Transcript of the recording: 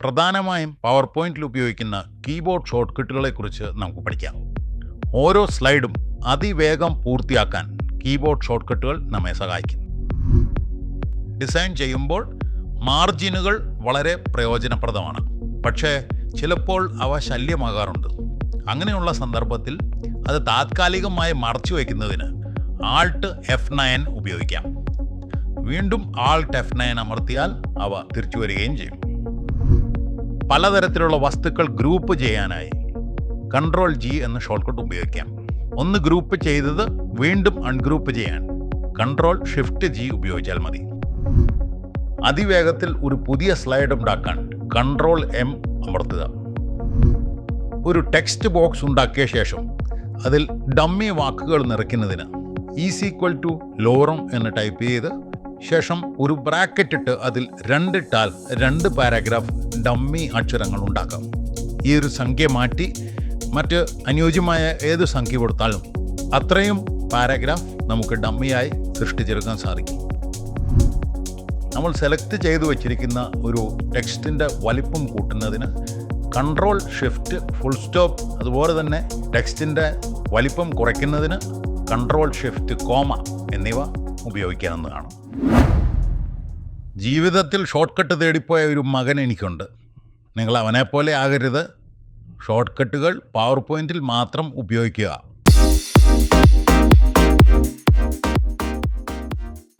പ്രധാനമായും പവർ പോയിന്റിൽ ഉപയോഗിക്കുന്ന കീബോർഡ് ഷോർട്ട് കട്ടുകളെക്കുറിച്ച് നമുക്ക് പഠിക്കാം. ഓരോ സ്ലൈഡും അതിവേഗം പൂർത്തിയാക്കാൻ കീബോർഡ് ഷോർട്ട് കട്ടുകൾ നമ്മെ സഹായിക്കുന്നു. ഡിസൈൻ ചെയ്യുമ്പോൾ മാർജിനുകൾ വളരെ പ്രയോജനപ്രദമാണ്, പക്ഷേ ചിലപ്പോൾ അവ ശല്യമാകാറുണ്ട്. അങ്ങനെയുള്ള സന്ദർഭത്തിൽ അത് താത്കാലികമായി മറച്ചു വയ്ക്കുന്നതിന് Alt F9 ഉപയോഗിക്കാം. വീണ്ടും Alt F9 അമർത്തിയാൽ അവ തിരിച്ചു വരികയും ചെയ്യും. പലതരത്തിലുള്ള വസ്തുക്കൾ ഗ്രൂപ്പ് ചെയ്യാനായി Ctrl G എന്ന ഷോർട്ട് കട്ട് ഉപയോഗിക്കാം. ഒന്ന് ഗ്രൂപ്പ് ചെയ്തത് വീണ്ടും അൺഗ്രൂപ്പ് ചെയ്യാൻ Ctrl Shift G ഉപയോഗിച്ചാൽ മതി. അതിവേഗത്തിൽ ഒരു പുതിയ സ്ലൈഡ് ഉണ്ടാക്കാൻ Ctrl M അമർത്തുക. ഒരു ടെക്സ്റ്റ് ബോക്സ് ഉണ്ടാക്കിയ ശേഷം അതിൽ ഡമ്മി വാക്കുകൾ നിറയ്ക്കുന്നതിന് =ലോറം എന്ന് ടൈപ്പ് ചെയ്ത് ശേഷം ഒരു ബ്രാക്കറ്റ് ഇട്ട് അതിൽ 2 ഇട്ടാൽ 2 പാരഗ്രാഫ് ഡമ്മി അക്ഷരങ്ങൾ ഉണ്ടാക്കാം. ഈ ഒരു സംഖ്യ മാറ്റി മറ്റ് അനുയോജ്യമായ ഏത് സംഖ്യ കൊടുത്താലും അത്രയും പാരഗ്രാഫ് നമുക്ക് ഡമ്മിയായി സൃഷ്ടിച്ചെടുക്കാൻ സാധിക്കും. നമ്മൾ സെലക്ട് ചെയ്തു വച്ചിരിക്കുന്ന ഒരു ടെക്സ്റ്റിൻ്റെ വലിപ്പം കൂട്ടുന്നതിന് Ctrl Shift ഫുൾ സ്റ്റോപ്പ്, അതുപോലെ തന്നെ ടെക്സ്റ്റിൻ്റെ വലിപ്പം കുറയ്ക്കുന്നതിന് Ctrl Shift കോമ എന്നിവ ഉപയോഗിക്കാവുന്നതാണ്. ജീവിതത്തിൽ ഷോർട്ട് കട്ട് തേടിപ്പോയ ഒരു മകൻ എനിക്കുണ്ട്. നിങ്ങൾ അവനെപ്പോലെ ആകരുത്. ഷോർട്ട് കട്ടുകൾ പവർ പോയിന്റിൽ മാത്രം ഉപയോഗിക്കുക.